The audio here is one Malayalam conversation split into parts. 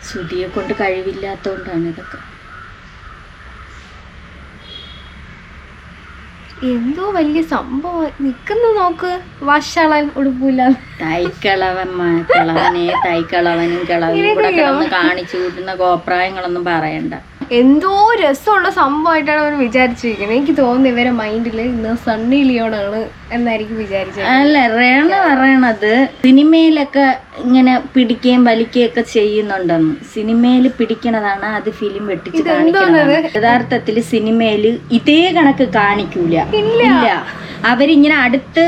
സുധിയെ കൊണ്ട് കഴിവില്ലാത്തോണ്ടാണ് ഇതൊക്കെ. എന്തോ വലിയ സംഭവം നിക്കുന്നു നോക്ക്. വഷളൻ ഉടുപ്പില്ല തൈക്കളവനും കിളവനും കൂടെ കിടന്ന് കാണിച്ചു കൂട്ടുന്ന കോപ്രായങ്ങളൊന്നും പറയണ്ട. എന്തോ രസമുള്ള സംഭവമായിട്ടാണ് അവർ വിചാരിച്ചിരിക്കുന്നത്. എനിക്ക് തോന്നുന്നു ഇവരെ മൈൻഡിൽ ഇന്ന് സണ്ണി ലിയോണാണ് എന്നായിരിക്കും വിചാരിച്ചത്. അല്ല, റേണ പറയണത് സിനിമയിലൊക്കെ ഇങ്ങനെ പിടിക്കുകയും വലിക്കുകയും ഒക്കെ ചെയ്യുന്നുണ്ടെന്ന്. സിനിമയിൽ പിടിക്കണതാണ് അത് ഫിലിം വെട്ടിച്ച് കാണിക്കുന്നത്. യഥാർത്ഥത്തിൽ സിനിമയില് ഇതേ കണക്ക് കാണിക്കൂല. ഇല്ല, അവരിങ്ങനെ അടുത്ത്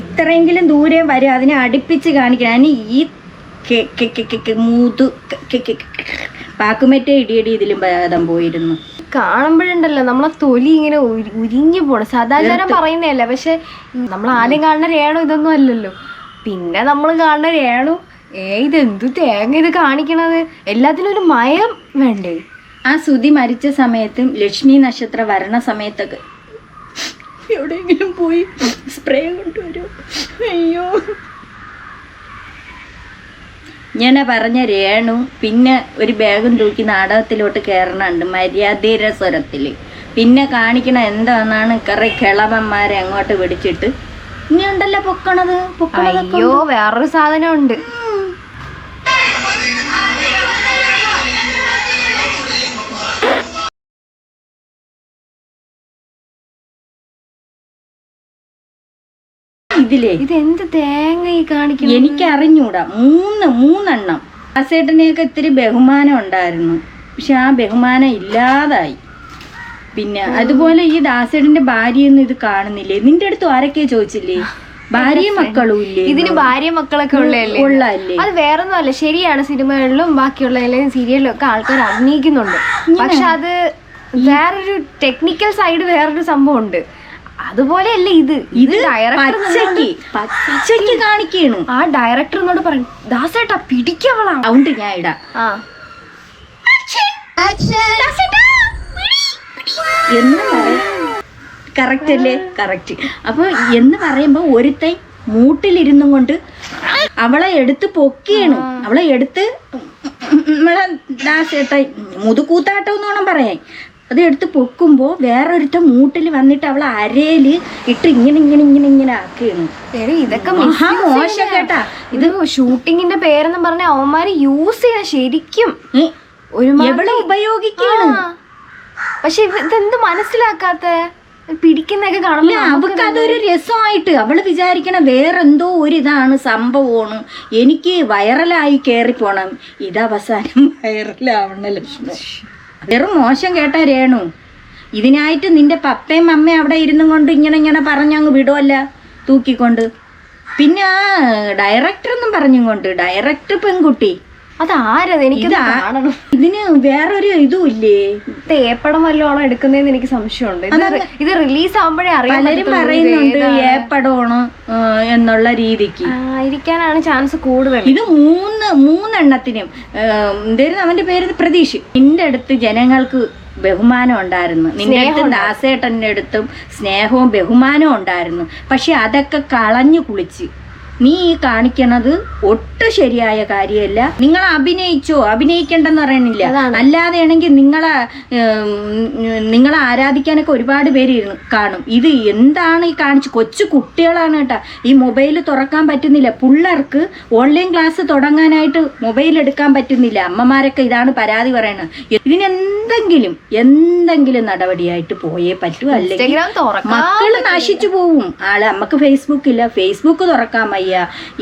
ഇത്രയെങ്കിലും ദൂരെ വരും, അതിനെ അടുപ്പിച്ച് കാണിക്കണം. ഈ മൂതു പാക്കുമറ്റേ ഇടിയടി ഇതിലും ഭേദം പോയിരുന്നു. കാണുമ്പോഴുണ്ടല്ലോ നമ്മളെ തൊലി ഇങ്ങനെ ഉരിഞ്ഞു പോണം. സദാചാരം പറയുന്നതല്ല, പക്ഷെ നമ്മൾ ആദ്യം കാണുന്ന രേണു ഇതൊന്നും അല്ലല്ലോ. പിന്നെ നമ്മൾ കാണുന്ന രേണു ഇതെന്തു തേങ്ങ ഇത് കാണിക്കണത്. എല്ലാത്തിനും ഒരു മയം വേണ്ടേ? ആ സുധി മരിച്ച സമയത്തും ലക്ഷ്മി നക്ഷത്രം വരണ സമയത്തൊക്കെ എവിടെയെങ്കിലും പോയി സ്പ്രേ കൊണ്ടുവരും. അയ്യോ, ഞാൻ പറഞ്ഞ രേണു പിന്നെ ഒരു ബാഗും തൂക്കി നാടകത്തിലോട്ട് കയറണുണ്ട് മര്യാദയുടെ സ്വരത്തിൽ. പിന്നെ കാണിക്കണ എന്താണെന്നാണ് കുറെ കിളവന്മാരെ അങ്ങോട്ട് പിടിച്ചിട്ട് ഇനി ഉണ്ടല്ലോ പൊക്കണത്. അയ്യോ, വേറൊരു സാധനം ഉണ്ട്. ഇതിലേ ഇതെന്ത് തേങ്ങ ഈ കാണിക്കുന്നു? എനിക്കറിഞ്ഞൂടാ. മൂന്നെണ്ണം. ദാസേട്ടനെയൊക്കെ ഇത്തിരി ബഹുമാനം ഉണ്ടായിരുന്നു, പക്ഷെ ആ ബഹുമാനം ഇല്ലാതായി. പിന്നെ അതുപോലെ ഈ ദാസേട്ടന്റെ ഭാര്യയൊന്നും ഇത് കാണുന്നില്ലേ? നിന്റെ അടുത്ത് ആരൊക്കെ ചോദിച്ചില്ലേ? ഭാര്യയും മക്കളും ഇല്ലേ? ഇതിന് ഭാര്യ മക്കളൊക്കെ ഉള്ളതല്ലേ? അത് വേറൊന്നും അല്ല. ശരിയാണ്, സിനിമകളിലും ബാക്കിയുള്ള സീരിയലിലും ഒക്കെ ആൾക്കാർ അഭിനയിക്കുന്നുണ്ട്. പക്ഷെ അത് വേറൊരു ടെക്നിക്കൽ സൈഡ്, വേറൊരു സംഭവം ഉണ്ട്. അതുപോലെയല്ലേ ഇത് പച്ചയ്ക്ക് കാണിക്കണു. ആ ഡയറക്ടറിനോട് പറയും, ദാസേട്ടാ പിടിക്കവളാ. അതുകൊണ്ട് ഞാൻ ഇടാം എന്ന് പറയും. കറക്റ്റ് അല്ലേ? കറക്റ്റ്. അപ്പൊ എന്ന് പറയുമ്പോ ഒരുത്തൻ മൂട്ടിലിരുന്നും കൊണ്ട് അവളെ എടുത്ത് പൊക്കിയാണ്. അവളെ എടുത്ത് നമ്മളെ ദാസേട്ട മുതുകൂത്താട്ടം എന്നോണം പറയാൻ, അത് എടുത്ത് പൊക്കുമ്പോ വേറൊരുത്ത മൂട്ടിൽ വന്നിട്ട് അവളെ അരയില് ഇട്ട് ഇങ്ങനെ ആക്കുകയാണ്. ഇതൊക്കെ മോശം കേട്ടാ. ഇത് ഷൂട്ടിങ്ങിന്റെ പേരെന്ന് പറഞ്ഞ അവന്മാര് യൂസ് ചെയ്യാൻ ശരിക്കും ഉപയോഗിക്കാണ്. പക്ഷെ ഇതെന്ത് മനസ്സിലാക്കാത്ത പിടിക്കുന്നൊക്കെ കാണുമ്പോ അവൾക്ക് അതൊരു രസമായിട്ട് അവള് വിചാരിക്കണ വേറെന്തോ ഒരിതാണ്, സംഭവമാണ്. എനിക്ക് വൈറലായി കയറിപ്പോണം. ഇതവസാനം വൈറലാവണ ലക്ഷ്മി. വെറും മോശം കേട്ടാ രേണു. ഇതിനായിട്ട് നിന്റെ പപ്പയും അമ്മയും അവിടെ ഇരുന്നും കൊണ്ട് ഇങ്ങനെ പറഞ്ഞങ്ങ് വിടുവല്ല തൂക്കിക്കൊണ്ട്. പിന്നെ ആ ഡയറക്ടർ എന്നും പറഞ്ഞും കൊണ്ട്, ഡയറക്ടർ പെൺകുട്ടി അതാരത്? എനിക്ക് ഇതിന് വേറൊരു ഇതും ഇല്ലേ? ഏപ്പടം വല്ലതാണോ എടുക്കുന്നതെന്ന് എനിക്ക് സംശയമുണ്ട്. ഇത് റിലീസ് ആവുമ്പോഴേ അറിയാം. പലരും പറയുന്നുണ്ട് ഏപ്പടമാണ് എന്നുള്ള രീതിക്ക് ആയിരിക്കാനാണ് ചാൻസ് കൂടുതൽ. ഇത് മൂന്നെണ്ണത്തിനും എന്തായിരുന്നു അവന്റെ പേര്? പ്രതീഷ്. നിന്റെ അടുത്ത് ജനങ്ങൾക്ക് ബഹുമാനം ഉണ്ടായിരുന്നു, നിന്റെ അടുത്ത് ദാസേട്ടൻ്റെ അടുത്തും സ്നേഹവും ബഹുമാനവും ഉണ്ടായിരുന്നു. പക്ഷെ അതൊക്കെ കളഞ്ഞു കുളിച്ച് നീ ഈ കാണിക്കണത് ഒട്ടും ശരിയായ കാര്യമല്ല. നിങ്ങൾ അഭിനയിക്കണ്ടെന്ന് പറയണില്ല. അല്ലാതെയാണെങ്കിൽ നിങ്ങളെ ആരാധിക്കാനൊക്കെ ഒരുപാട് പേര് കാണും. ഇത് എന്താണ് ഈ കാണിച്ച്? കൊച്ചു കുട്ടികളാണ് കേട്ടാ. ഈ മൊബൈൽ തുറക്കാൻ പറ്റുന്നില്ല. പിള്ളേർക്ക് ഓൺലൈൻ ക്ലാസ് തുടങ്ങാനായിട്ട് മൊബൈൽ എടുക്കാൻ പറ്റുന്നില്ല. അമ്മമാരൊക്കെ ഇതാണ് പരാതി പറയണത്. എന്തെങ്കിലും നടപടിയായിട്ട് പോയേ പറ്റൂ, അല്ലെങ്കിൽ മക്കള് നശിച്ചു പോവും. അമ്മക്ക് ഫേസ്ബുക്ക് തുറക്കാൻ വയ്യ,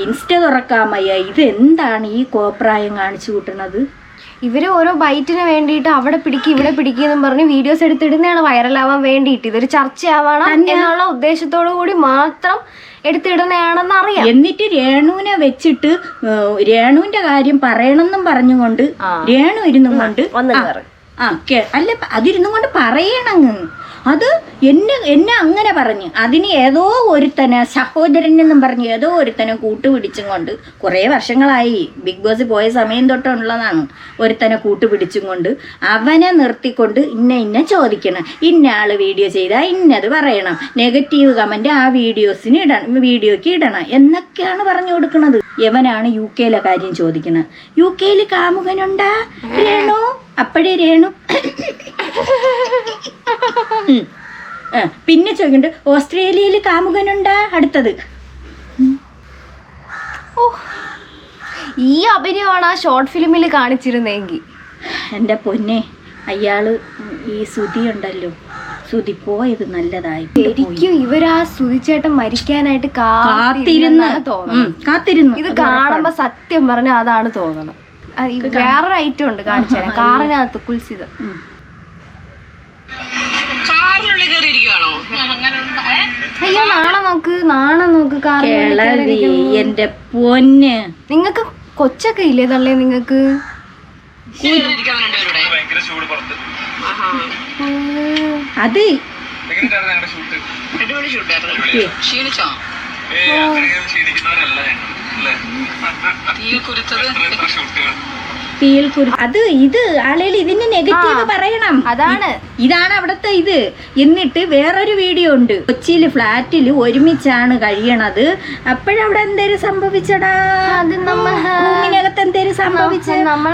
ഇൻസ്റ്റ തുറക്കാൻ വയ്യ. ഇതെന്താണ് ഈ കോപ്രായം കാണിച്ചു കൂട്ടുന്നത്? ഇവര് ഓരോ ബൈറ്റിന് വേണ്ടിയിട്ട് അവിടെ പിടിക്കും ഇവിടെ പിടിക്കും പറഞ്ഞ് വീഡിയോസ് എടുത്തിടുന്നതാണ് വൈറലാവാൻ വേണ്ടിയിട്ട്. ഇതൊരു ചർച്ചയാവണം എന്നുള്ള ഉദ്ദേശത്തോടു കൂടി മാത്രം എടുത്തിടുന്നതാണെന്ന് അറിയാം. എന്നിട്ട് രേണുവിനെ വെച്ചിട്ട് രേണുവിന്റെ കാര്യം പറയണമെന്നും പറഞ്ഞുകൊണ്ട് രേണു ഇരുന്നും കൊണ്ട് അല്ല അതിരുന്നും കൊണ്ട് പറയണങ്ങ് അത് എന്നെ അങ്ങനെ പറഞ്ഞ് അതിന് ഏതോ ഒരുത്തനെ സഹോദരൻ എന്നും പറഞ്ഞ് ഏതോ ഒരുത്തനെ കൂട്ടുപിടിച്ചും കൊണ്ട് കുറേ വർഷങ്ങളായി ബിഗ് ബോസ് പോയ സമയം തൊട്ടുള്ളതാണ്. ഒരുത്തനെ കൂട്ടുപിടിച്ചും കൊണ്ട് അവനെ നിർത്തിക്കൊണ്ട് ഇന്ന ചോദിക്കണം, ഇന്ന ആള് വീഡിയോ ചെയ്താൽ ഇന്നത് പറയണം, നെഗറ്റീവ് കമന്റ് ആ വീഡിയോക്ക് ഇടണം എന്നൊക്കെയാണ് പറഞ്ഞു കൊടുക്കുന്നത്. യവനാണ് UK കാര്യം ചോദിക്കുന്നത്. UK കാമുകനുണ്ടാ രേണു? അപ്പഴേ രേണു പിന്നെ ചോദിക്കണ്ട് ഓസ്ട്രേലിയയിൽ കാമുകനുണ്ടാ? അടുത്തത് ഈ അഭിനയമാണ് ആ ഷോർട്ട് ഫിലിമിൽ കാണിച്ചിരുന്നെങ്കിൽ. എൻ്റെ പൊന്നെ, അയാള് ഈ സുധി ഉണ്ടല്ലോ, സുധി പോയത് നല്ലതായി. ശരിക്കും ഇവരാ സുധിച്ചേട്ടൻ മരിക്കാനായിട്ട് കാത്തിരുന്നു. ഇത് കാണുമ്പോ സത്യം പറഞ്ഞ അതാണ് തോന്നണം. വേറൊരു ഐറ്റം ഉണ്ട് കാണിച്ചു തരാം. കാറിനകത്ത് കുൽസിതം അയ്യോ നാണം നോക്ക് കാറിൽ. എന്റെ പൊന്ന്, നിങ്ങക്ക് കൊച്ചൊക്കെ ഇല്ലേ തള്ളേ? നിങ്ങക്ക് അത് അത് ഇത് ആളുകൾ ഇതിന് നെഗറ്റീവ് പറയണം. ഇതാണ് അവിടത്തെ ഇത്. എന്നിട്ട് വേറൊരു വീഡിയോ ഉണ്ട്, കൊച്ചിയില് ഫ്ലാറ്റിൽ ഒരുമിച്ചാണ് കഴിയണത്. അപ്പോഴവിടെ എന്തേലും സംഭവിച്ചടാ? റൂമിനകത്ത് എന്തേലും സംഭവിച്ച? നമ്മൾ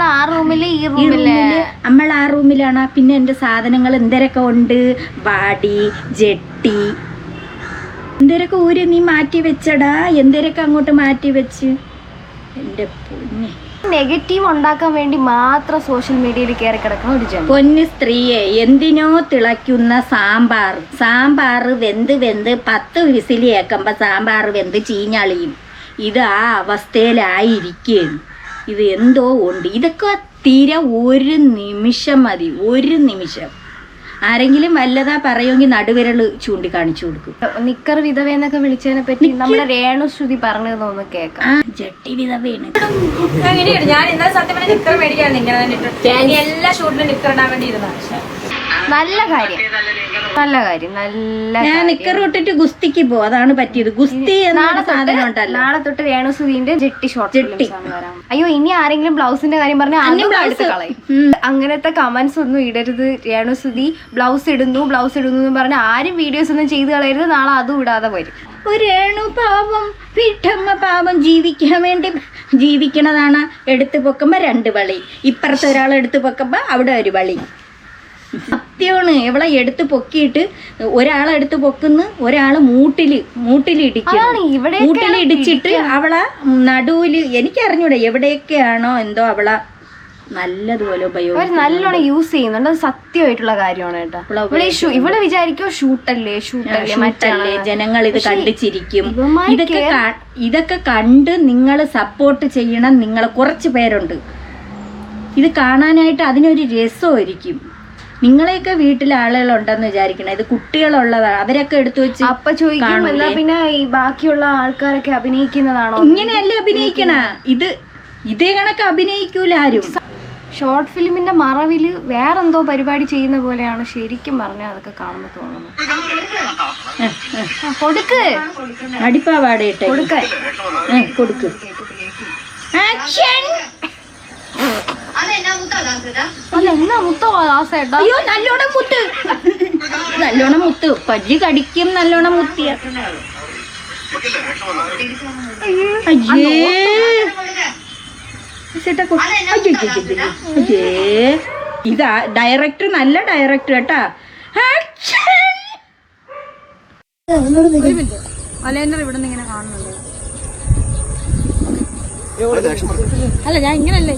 ആ റൂമിലാണ്. പിന്നെ എന്റെ സാധനങ്ങൾ എന്തരൊക്കെ ഉണ്ട്, വാടി ജെട്ടി എന്തരൊക്കെ ഊര് നീ മാറ്റി വെച്ചടാ, എന്തരൊക്കെ അങ്ങോട്ട് മാറ്റി വെച്ച്. എന്റെ പൊന്നെ, നെഗറ്റീവ് ഉണ്ടാക്കാൻ വേണ്ടി മാത്രം സോഷ്യൽ മീഡിയയിൽ കയറി കിടക്കുന്ന ഒരു ജനം. പൊന്നു സ്ത്രീയെ, എന്തിനോ തിളയ്ക്കുന്ന സാമ്പാർ വെന്ത് 10 വിസിൽ കേൾക്കുമ്പോ സാമ്പാർ വെന്ത് ചീഞ്ഞളിയും. ഇത് ആ അവസ്ഥയിലായിരിക്കും. ഇത് എന്തോ ഉണ്ട്. ഇതൊക്കെ തീരെ ഒരു നിമിഷം മതി, ഒരു നിമിഷം. ആരെങ്കിലും വല്ലതാ പറയുമെങ്കിൽ നടുവിരൽ ചൂണ്ടിക്കാണിച്ചു കൊടുക്കും. നിക്കർ വിധവയെന്നൊക്കെ വിളിച്ചതിനെ പറ്റി നമ്മുടെ രേണു ശ്രുതി പറഞ്ഞതെന്നൊന്ന് കേൾക്കാം. ജട്ടി വിധവയാണ്. ഞാൻ ഇന്നലെ സത്യം പറഞ്ഞ നിക്കർ മേടിക്കാൻ എല്ലാ ഷൂട്ടിലും നിക്കർ ഇടാൻ വേണ്ടി ഇരുന്ന. നല്ല കാര്യം. ഞാൻ നിക്കർ ഇട്ടിട്ട് ഗുസ്തിക്ക് പോകും. അതാണ് പറ്റിയത്. ഗുസ്തി എന്ന സാധനം ഉണ്ടല്ലോ. നാളെ തൊട്ട് രേണു സുധീന്റെ ജെട്ടി ഷോർട്ട്. അയ്യോ, ഇനി ആരെങ്കിലും ബ്ലൗസിന്റെ കാര്യം പറഞ്ഞാൽ അങ്ങനത്തെ കമന്റ്സ് ഒന്നും ഇടരുത്. രേണു സുധി ബ്ലൗസ് ഇടുന്നു എന്ന് പറഞ്ഞ ആരും വീഡിയോസ് ഒന്നും ചെയ്ത് കളയരുത്. നാളെ അതും ഇടാതെ വരും. ഒരു രേണു പാവം, വീട്ടമ്മ പാവം, ജീവിക്കാൻ വേണ്ടി ജീവിക്കണതാണ്. എടുത്തു പൊക്കുമ്പോ 2 വളി, ഇപ്പുറത്തെ ഒരാൾ എടുത്തു പൊക്കുമ്പോ അവിടെ ഒരു വളി. സത്യമാണ്. എവളെ എടുത്ത് പൊക്കിയിട്ട് ഒരാളെടുത്ത് പൊക്കുന്നു, ഒരാള് മൂട്ടിലിടിച്ചിട്ട് അവളെ നടുവില്, എനിക്കറിഞ്ഞൂടെ എവിടെയൊക്കെയാണോ എന്തോ അവളെ നല്ലതുപോലെ ഉപയോഗം നല്ലോണം യൂസ് ചെയ്യുന്നുണ്ട്. അത് സത്യമായിട്ടുള്ള കാര്യമാണ് കേട്ടോ. ഇവിടെ വിചാരിക്കോ ഷൂട്ടല്ലേ മറ്റല്ലേ, ജനങ്ങൾ ഇത് കണ്ടു ചിരിക്കും. ഇതൊക്കെ കണ്ട് നിങ്ങൾ സപ്പോർട്ട് ചെയ്യണം. നിങ്ങളെ കുറച്ച് പേരുണ്ട് ഇത് കാണാനായിട്ട്. അതിനൊരു രസമായിരിക്കും. നിങ്ങളെയൊക്കെ വീട്ടിൽ ആളുകളുണ്ടെന്ന് വിചാരിക്കണം. ഇത് കുട്ടികളുള്ളതാണ്. അവരൊക്കെ എടുത്തു വെച്ച് അപ്പൊ ചോദിക്കും, പിന്നെ ഈ ബാക്കിയുള്ള ആൾക്കാരൊക്കെ അഭിനയിക്കുന്നതാണോ? ഇങ്ങനെയല്ലേ അഭിനയിക്കണ. ഇതേ കണക്ക് അഭിനയിക്കൂല ആരും. ഷോർട്ട് ഫിലിമിന്റെ മറവില് വേറെന്തോ പരിപാടി ചെയ്യുന്ന പോലെയാണ് ശരിക്കും പറഞ്ഞാൽ അതൊക്കെ കാണുമ്പോ തോന്നുന്നു. കൊടുക്ക്, അടിപ്പാവാടയിട്ടെ കൊടുക്ക്. അയ്യോ, നല്ലോണം മുത്ത് പല്ല് കടിക്കും. നല്ലോണം മുത്തിയ ഇതാ ഡയറക്ടർ, നല്ല ഡയറക്ടർ കേട്ടാ. ഇവിടെ നിന്ന് ഇങ്ങനെ കാണുന്നുണ്ട്. അല്ല, ഞാൻ ഇങ്ങനല്ലേ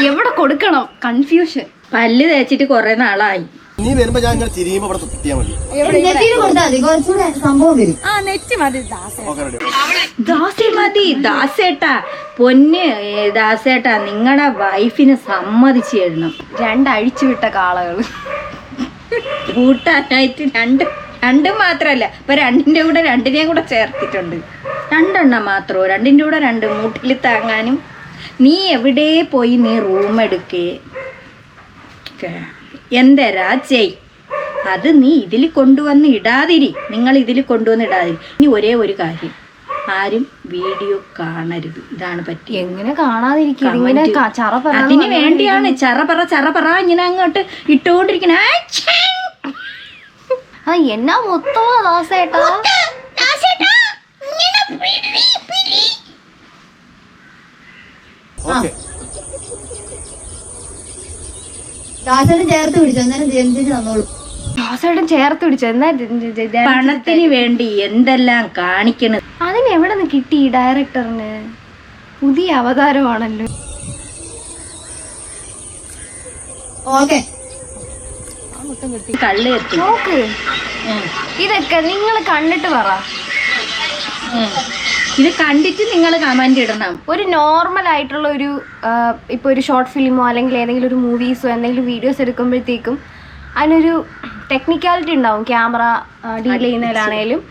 എവിടെ കൊടുക്കണം? കൺഫ്യൂഷൻ. പല്ല് തേച്ചിട്ട് കൊറേ നാളായി. നീ വരുമ്പോ ഞാൻ ഇങ്ങനെ തിരിയുമ്പോ ഇവിടെ കുത്തിയാ മതി. ദാസേട്ടാ, പൊന്ന് ദാസേട്ടാ, നിങ്ങളുടെ വൈഫിന് സമ്മതിച്ചു തരണം. 2 അഴിച്ചുവിട്ട കാളകള് കൂട്ടാനായിട്ട് 2 മാത്രല്ല, ഇപ്പൊ 2ന്റെയും കൂടെ ചേർത്തിട്ടുണ്ട്. 2 എണ്ണം മാത്രമോ? 2ന്റെ കൂടെ 2 മൂട്ടിൽ താങ്ങാനും. നീ എവിടെ പോയി നീ റൂം എടുക്കേ? എന്തരാ ചെയ്, അത് നീ ഇതിൽ കൊണ്ടുവന്ന് ഇടാതിരി, നിങ്ങൾ ഇതിൽ കൊണ്ടുവന്ന് ഇടാതിരി. ഇനി ഒരേ ഒരു കാര്യം, ആരും വീഡിയോ കാണരുത്. ഇതാണ് പറ്റിയത്. എങ്ങനെ കാണാതിരിക്കും? ഇതിങ്ങനെ ചറ പറ അതിന് വേണ്ടിയാണ് ചറ ഇങ്ങനെ അങ്ങോട്ട് ഇട്ടുകൊണ്ടിരിക്കണ. എന്നാ മൊത്തമാ ദാസേട്ടാ. ഓക്കെ ദാസേട്ടൻ ചേർത്ത് പിടിച്ചു, അന്നേരം ജനിച്ചു തന്നോളൂ. ദാസേട്ടൻ ചേർത്ത് പിടിച്ചു. എന്നാ പണത്തിന് വേണ്ടി എന്തെല്ലാം കാണിക്കണത്. അതിന് എവിടെ നിന്ന് കിട്ടി ഈ ഡയറക്ടറിന്? പുതിയ അവതാരമാണല്ലോ. ഓക്കെ കള്ള് എത്തി. നോക്ക്, ഇതൊക്കെ നിങ്ങൾ കണ്ടിട്ട് പറ. ഇത് കണ്ടിട്ട് നിങ്ങൾ കമന്റ് ഇടണം. ഒരു നോർമൽ ആയിട്ടുള്ള ഒരു ഇപ്പോൾ ഒരു ഷോർട്ട് ഫിലിമോ അല്ലെങ്കിൽ ഏതെങ്കിലും ഒരു മൂവീസോ എന്തെങ്കിലും വീഡിയോസ് എടുക്കുമ്പോഴത്തേക്കും അതിനൊരു ടെക്നിക്കാലിറ്റി ഉണ്ടാവും. ക്യാമറ ഡീൽ ചെയ്യുന്നതിലാണേലും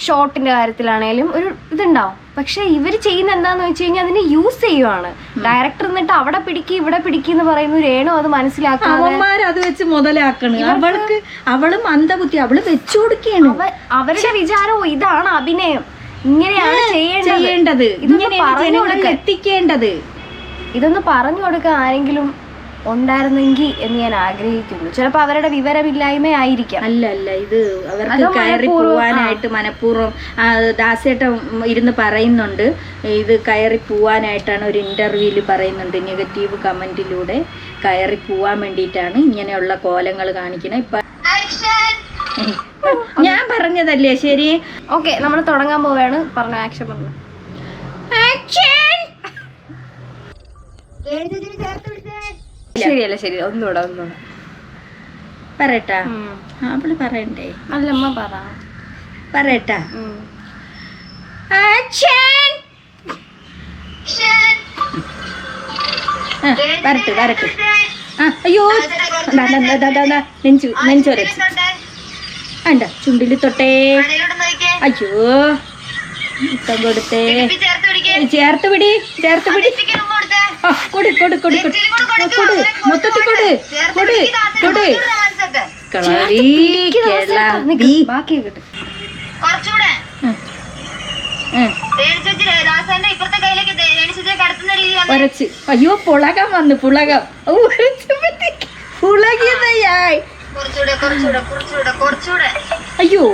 ഷോട്ടിൻ്റെ കാര്യത്തിലാണേലും ഒരു ഇതുണ്ടാവും. പക്ഷെ ഇവർ ചെയ്യുന്ന എന്താണെന്ന് വെച്ച് കഴിഞ്ഞാൽ അതിനെ യൂസ് ചെയ്യുവാണ്. ഡയറക്ടർ എന്നിട്ട് അവിടെ പിടിക്കുക ഇവിടെ പിടിക്കുക എന്ന് പറയുന്നു. രേണു അത് മനസ്സിലാക്കാതെ അവന്മാരത് വെച്ച് മുതലാക്കണ്. അവള് മന്ദബുദ്ധി, അവള് വെച്ചു കൊടുക്കുകയാണ്. അവരുടെ വിചാരം ഇതാണ് അഭിനയം, ഇങ്ങനെയാണ് ചെയ്യേണ്ടത്, എത്തിക്കേണ്ടത്. ഇതൊന്ന് പറഞ്ഞു കൊടുക്കാൻ ആരെങ്കിലും ഉണ്ടായിരുന്നെങ്കിൽ എന്ന് ഞാൻ ആഗ്രഹിക്കുന്നു. ചിലപ്പോ അവരുടെ വിവരമില്ലായ്മ ആയിരിക്കാം. അല്ല ഇത് അവർക്ക് കയറി പോവാനായിട്ട് മനഃപൂർവ്വം ദാസേട്ടൻ ഇരുന്ന് പറയുന്നുണ്ട്. ഇത് കയറി പോവാനായിട്ടാണ്, ഒരു ഇന്റർവ്യൂവിൽ പറയുന്നുണ്ട്, നെഗറ്റീവ് കമന്റിലൂടെ കയറി പോവാൻ വേണ്ടിയിട്ടാണ് ഇങ്ങനെയുള്ള കോലങ്ങൾ കാണിക്കുന്നത്. ഇപ്പൊ ഞാൻ പറഞ്ഞതല്ലേ ശരി? ഓക്കെ, നമ്മൾ തുടങ്ങാൻ പോവുകയാണ്. പറഞ്ഞു, ആക്ഷൻ പറഞ്ഞു. ശരിയല്ല, ശരി, ഒന്നുകൂടെ പറയട്ടാ. അവള് പറയണ്ടേ? അല്ലമ്മ പറയട്ടാ. വരട്ടെ. അയ്യോ നെഞ്ചോരച്ച് അണ്ട ചുണ്ടില് തൊട്ടേ. അയ്യോ മുത്തം കൊടുത്തേ. ചേർത്ത് പിടി. കൊട് മൊത്തത്തിൽ കൊട്. ബാക്കി കിട്ടും. ഒരച്ച്. അയ്യോ പുളകം വന്നു. പുളകിയതായി. അയ്യോ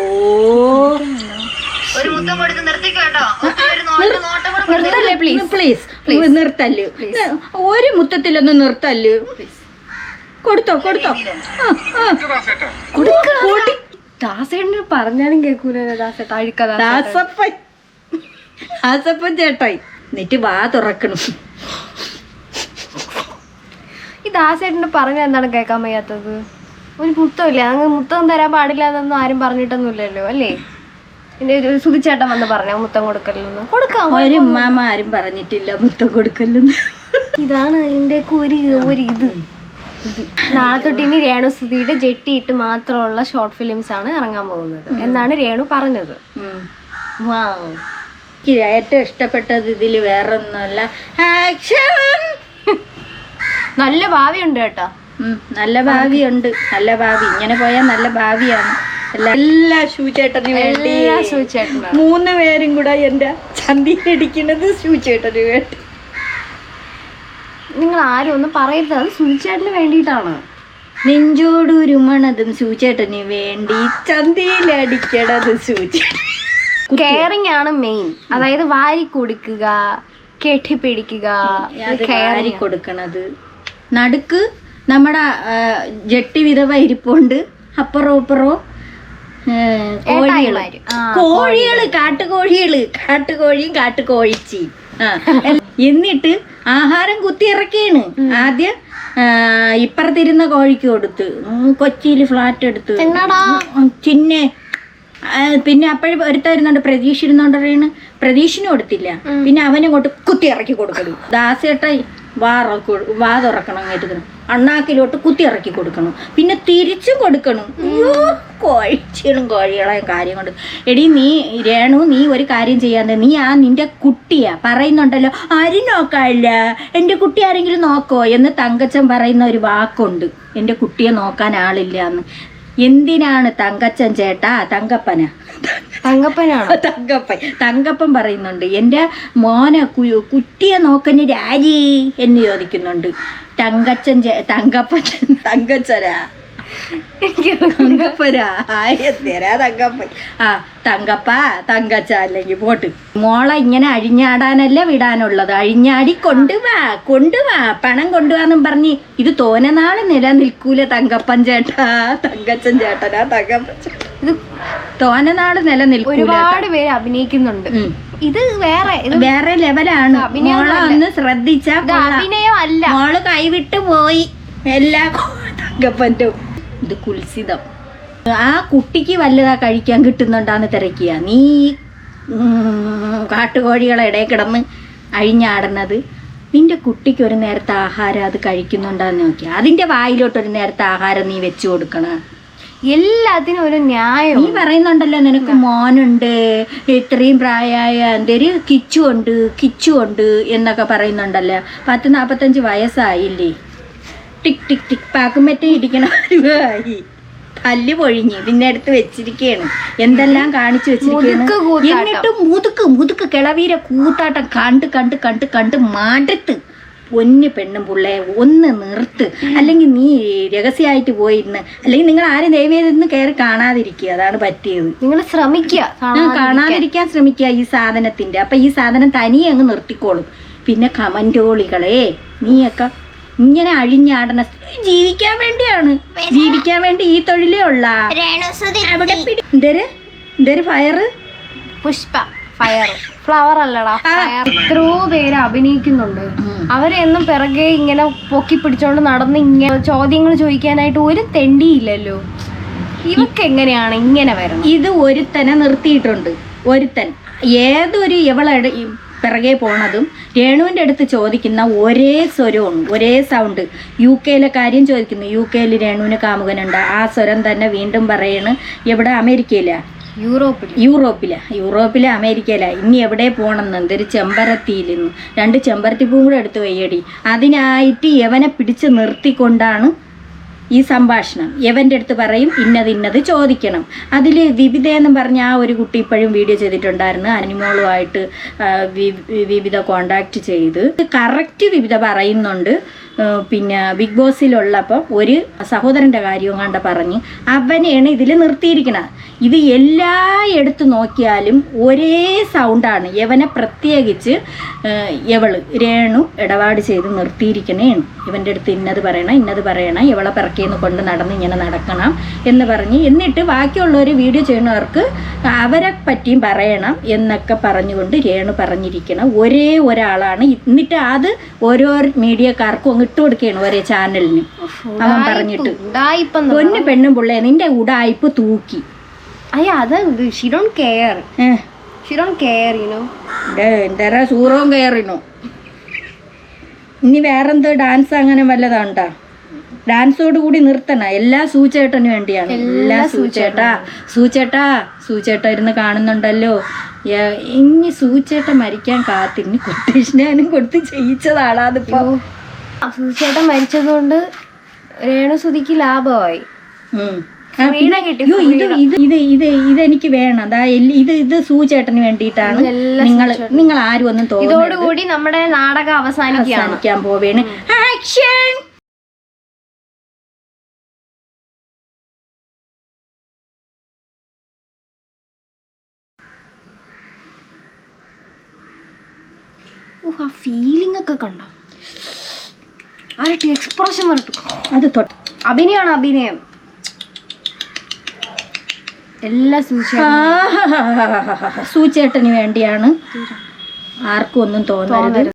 പ്ലീസ് നിർത്തല്ല്. ഒരു മുത്തത്തിലൊന്ന് നിർത്തല്ല്. കൊടുത്തോ. ദാസേട്ടന് പറഞ്ഞാലും കേൾക്കൂല. ദാസപ്പൻ ചേട്ടായി എന്നിട്ട് വാ തുറക്കണം. ഈ ദാസേട്ടന് പറഞ്ഞ എന്താണ് കേൾക്കാൻ വയ്യാത്തത്? ഒരു മുത്തമില്ല, അങ്ങ് മുത്തം തരാൻ പാടില്ല എന്നൊന്നും ആരും പറഞ്ഞിട്ടൊന്നുമില്ലല്ലോ അല്ലേ? പിന്നെ ഒരു സുധിച്ചേട്ടൻ വന്ന് പറഞ്ഞ മുത്തം കൊടുക്കലെന്ന്. കൊടുക്കാം. ഒരു ഉമ്മാമ ആരും പറഞ്ഞിട്ടില്ല മുത്തം കൊടുക്കലെന്ന്. ഇതാണ് അതിന്റെ ഒരു ഇത്. നാളെ തൊട്ട് ഇനി രേണു സുധിയുടെ ജെട്ടിയിട്ട് മാത്രമുള്ള ഷോർട്ട് ഫിലിംസ് ആണ് ഇറങ്ങാൻ പോകുന്നത് എന്നാണ് രേണു പറഞ്ഞത്. എനിക്ക് ഏറ്റവും ഇഷ്ടപ്പെട്ടത് ഇതില് വേറൊന്നുമല്ല, ആക്ഷൻ. നല്ല ഭാവിയുണ്ട് കേട്ടോ. നല്ല ഭാവിയുണ്ട്. ഇങ്ങനെ പോയാൽ നല്ല ഭാവിയാണ്. എല്ലാ ഷൂചേട്ടന് വേണ്ടി 3 പേരും കൂടെ എന്റെ ചന്തിയിലടിക്കുന്നത് ഷൂചേട്ടന് വേണ്ടി. നിങ്ങൾ ആരും ഒന്നും പറയരുത്, അത് സുധിച്ചേട്ടന് വേണ്ടിയിട്ടാണ്. നെഞ്ചോടുരുമണതും സൂചേട്ടന് വേണ്ടി, ചന്തിയിലടിക്കണത് സൂചേട്ടൻ. കെയറിങ് ആണ് മെയിൻ. അതായത് വാരി കൊടുക്കുക, കെട്ടിപ്പിടിക്കുക, വാരി കൊടുക്കണത്. നടുക്ക് നമ്മുടെ ജെട്ടി വിധവ ഇരിപ്പുണ്ട്. അപ്പുറോ കോഴികള്, കാട്ടുകോഴിയും കാട്ടുകോഴിച്ചിയും. എന്നിട്ട് ആഹാരം കുത്തിയിറക്കിയാണ്. ആദ്യം ഇപ്പുറത്തിരുന്ന കോഴിക്ക് കൊടുത്ത്, കൊച്ചിയിൽ ഫ്ലാറ്റ് എടുത്ത് ചിന്നെ. പിന്നെ അപ്പോഴും ഒരുത്തായിരുന്നുണ്ട് പ്രതീക്ഷ ഇരുന്നോണ്ട് പറയണ്, പ്രതീക്ഷിന് കൊടുത്തില്ല. പിന്നെ അവനിങ്ങോട്ട് കുത്തി ഇറക്കി കൊടുക്കണം. ദാസേട്ട വാ തുറക്കണം, കേട്ടത് അണ്ണാക്കിലോട്ട് കുത്തി ഇറക്കി കൊടുക്കണം. പിന്നെ തിരിച്ചും കൊടുക്കണം. അയ്യോ കോഴികളെയും കാര്യം കൊണ്ട്. എടി നീ രേണു, നീ ഒരു കാര്യം ചെയ്യാതെ, നീ നിന്റെ കുട്ടിയാ പറയുന്നുണ്ടല്ലോ, ആരും നോക്കാനില്ല, എൻ്റെ കുട്ടി ആരെങ്കിലും നോക്കോ എന്ന് തങ്കച്ചൻ പറയുന്ന ഒരു വാക്കുണ്ട്. എൻ്റെ കുട്ടിയെ നോക്കാൻ ആളില്ല എന്ന്. എന്തിനാണ് തങ്കച്ചൻ ചേട്ടാ, തങ്കപ്പനാ, തങ്കപ്പനാണോ? തങ്കപ്പൻ പറയുന്നുണ്ട് എൻ്റെ മോനെ കുട്ടിയെ നോക്കുന്ന രാജി എന്ന് ചോദിക്കുന്നുണ്ട്. തങ്കച്ചനാ തങ്കപ്പനാ തരാ തങ്കപ്പൻ. ആ തങ്കപ്പ തങ്കച്ച അല്ലെങ്കിൽ പോട്ട്. മോളെ ഇങ്ങനെ അഴിഞ്ഞാടാനല്ല വിടാനുള്ളത്, അഴിഞ്ഞാടി കൊണ്ടുവാ പണം കൊണ്ടുപോവാന്നും പറഞ്ഞ് ഇത് തോനനാള് നിലനിൽക്കൂല തങ്കപ്പൻ ചേട്ടാ, തങ്കച്ചൻ ചേട്ടനാ തങ്കപ്പൻ ചേട്ടാ. ഇത് തോനനാള് നിലനിൽക്കൂല. ഒരുപാട് പേര് അഭിനയിക്കുന്നുണ്ട്. ഇത് വേറെ ലെവലാണ്. മോളെ ഒന്ന് ശ്രദ്ധിച്ചാ അഭിനയം അല്ല, മോള് കൈവിട്ട് പോയി എല്ലാ തങ്കപ്പൻ്റെ. ഇത് കുൽസിതം. ആ കുട്ടിക്ക് വല്ലതാ കഴിക്കാൻ കിട്ടുന്നുണ്ടാന്ന് തിരക്കിയ നീ കാട്ടുകോഴികളെ ഇടയിൽ കിടന്ന് അഴിഞ്ഞാടുന്നത്. നിന്റെ കുട്ടിക്ക് ഒരു നേരത്തെ ആഹാരം അത് കഴിക്കുന്നുണ്ടാന്ന് നോക്കിയാ അതിന്റെ വായിലോട്ടൊരു നേരത്തെ ആഹാരം നീ വെച്ചു കൊടുക്കണം. എല്ലാത്തിനും ഒരു ന്യായം. നീ പറയുന്നുണ്ടല്ലോ നിനക്ക് മോനുണ്ട്, ഇത്രയും പ്രായമായ എന്തൊരു കിച്ചു ഉണ്ട് എന്നൊക്കെ പറയുന്നുണ്ടല്ലോ. 40-45 വയസ്സായില്ലേ? ടിക് ടിക് ടിക് പാക്കുമ്പറ്റേ ഇടിക്കണമായി പല്ല് പൊഴിഞ്ഞ് പിന്നെ എടുത്ത് വെച്ചിരിക്കുകയാണ്. എന്തെല്ലാം കാണിച്ചു വെച്ചിരിക്കുകയാണ്. എന്നിട്ട് മുതുക്ക് കിളവീരെ കൂത്താട്ടം കണ്ട് മാറ്റത്ത്. പൊന്ന് പെണ്ണും പിള്ളേ ഒന്ന് നിർത്ത്. അല്ലെങ്കിൽ നീ രഹസ്യമായിട്ട് പോയിരുന്ന്, അല്ലെങ്കിൽ നിങ്ങൾ ആരും ദൈവം കയറി കാണാതിരിക്കുക. അതാണ് പറ്റിയത്. നിങ്ങൾ കാണാതിരിക്കാൻ ശ്രമിക്കുക ഈ സാധനത്തിന്റെ. അപ്പൊ ഈ സാധനം തനിയെ അങ്ങ് നിർത്തിക്കോളും. പിന്നെ കമന്റോളികളെ നീയൊക്കെ ഇങ്ങനെ അഴിഞ്ഞാടണ ജീവിക്കാൻ വേണ്ടി ഈ തൊഴിലേ ഉള്ള ഫയർ പുഷ്പ ഫയർ ഫ്ലവർ അല്ലടാ. എത്രയോ പേര് അഭിനയിക്കുന്നുണ്ട്. അവരെന്നും പിറകെ ഇങ്ങനെ പൊക്കി പിടിച്ചോണ്ട് നടന്ന് ഇങ്ങനെ ചോദ്യങ്ങൾ ചോദിക്കാനായിട്ട് ഒരു തെണ്ടിയില്ലല്ലോ. ഇവക്ക് എങ്ങനെയാണ് ഇങ്ങനെ വരുന്നത്? ഇത് ഒരുത്തനെ നിർത്തിയിട്ടുണ്ട്. ഒരുത്തൻ ഏതൊരു എവളെ പിറകെ പോണതും രേണുവിൻ്റെ അടുത്ത് ചോദിക്കുന്ന ഒരേ സ്വരമാണ്, ഒരേ സൗണ്ട്. UK കാര്യം ചോദിക്കുന്നു. UK രേണുവിന് കാമുകനുണ്ട്. ആ സ്വരം തന്നെ വീണ്ടും പറയണ്. എവിടെ? അമേരിക്കയിലാ? യൂറോപ്പിലെ അമേരിക്കയിലാ. ഇനി എവിടെ പോകണമെന്ന് എന്തൊരു ചെമ്പരത്തിയിൽ നിന്ന് 2 ചെമ്പരത്തിപ്പൂവും കൂടെ എടുത്ത് വയ്യടി. അതിനായിട്ട് യവനെ പിടിച്ച് നിർത്തിക്കൊണ്ടാണ് ഈ സംഭാഷണം. യവൻ്റെ അടുത്ത് പറയും ഇന്നത് ചോദിക്കണം. അതിൽ വിവിധ എന്നും പറഞ്ഞ ആ ഒരു കുട്ടി ഇപ്പോഴും വീഡിയോ ചെയ്തിട്ടുണ്ടായിരുന്നു. അനിമോളുമായിട്ട് വിവിധ കോണ്ടാക്ട് ചെയ്ത് കറക്റ്റ് വിവിധ പറയുന്നുണ്ട്. പിന്നെ ബിഗ് ബോസിലുള്ളപ്പം ഒരു സഹോദരൻ്റെ കാര്യവും കണ്ട പറഞ്ഞ് അവനെയാണ് ഇതിൽ നിർത്തിയിരിക്കുന്നത്. ഇത് എല്ലായിടത്ത് നോക്കിയാലും ഒരേ സൗണ്ടാണ്. യവനെ പ്രത്യേകിച്ച് രേണു ഇടപാട് ചെയ്ത് നിർത്തിയിരിക്കണേണ്. ഇവൻ്റെ അടുത്ത് ഇന്നത് പറയണം ഇവളെ പിറക്കിന്ന് കൊണ്ട് നടന്ന് ഇങ്ങനെ നടക്കണം എന്ന് പറഞ്ഞ്, എന്നിട്ട് ബാക്കിയുള്ളവർ വീഡിയോ ചെയ്യുന്നവർക്ക് അവരെ പറ്റിയും പറയണം എന്നൊക്കെ പറഞ്ഞുകൊണ്ട് രേണു പറഞ്ഞിരിക്കണം. ഒരേ ഒരാളാണ്. എന്നിട്ട് അത് ഓരോ മീഡിയക്കാർക്കും അങ്ങ് ഇട്ട് കൊടുക്കുകയാണ് ഒരേ ചാനലിന്. അവൻ പറഞ്ഞിട്ട് പൊന്നു പെണ്ണും പിള്ളേ നിന്റെ ഉടായ്പ് തൂക്കി. എന്തരാ സൂറവും കയറിനോ. ഇനി വേറെന്തോ ഡാൻസ് അങ്ങനെ വല്ലതാണ്ടാ? ഡാൻസോട് കൂടി നിർത്തണം. എല്ലാ സൂചേട്ടന് വേണ്ടിയാണ്. എല്ലാ സൂചേട്ട ഇരുന്ന് കാണുന്നുണ്ടല്ലോ. ഇനി സൂചേട്ട മരിക്കാൻ കാത്തിനി കൊട്ടേഷനും കൊടുത്ത് ചെയ്യിച്ചതാളാതിപ്പോ. സൂചേട്ടൻ മരിച്ചതുകൊണ്ട് രേണുസുതിക്ക് ലാഭമായി. ഇതെനിക്ക് വേണം. അതാ ഇത് സൂചേട്ടന് വേണ്ടിയിട്ടാണ്. നിങ്ങൾ ആരും ഒന്നും തോന്നുന്നു. ഇതോടുകൂടി നമ്മുടെ നാടകം അവസാനിക്കാൻ പോവേണ്. ആക്ഷൻ. ആ ഫീലിംഗ് ഒക്കെ കണ്ടോ? ആരട്ടെ എക്സ്പ്രഷൻ വരട്ടു. അത് അഭിനയം എല്ലാ സൂചേട്ടന് വേണ്ടിയാണ്. ആർക്കും ഒന്നും തോന്നരുത്.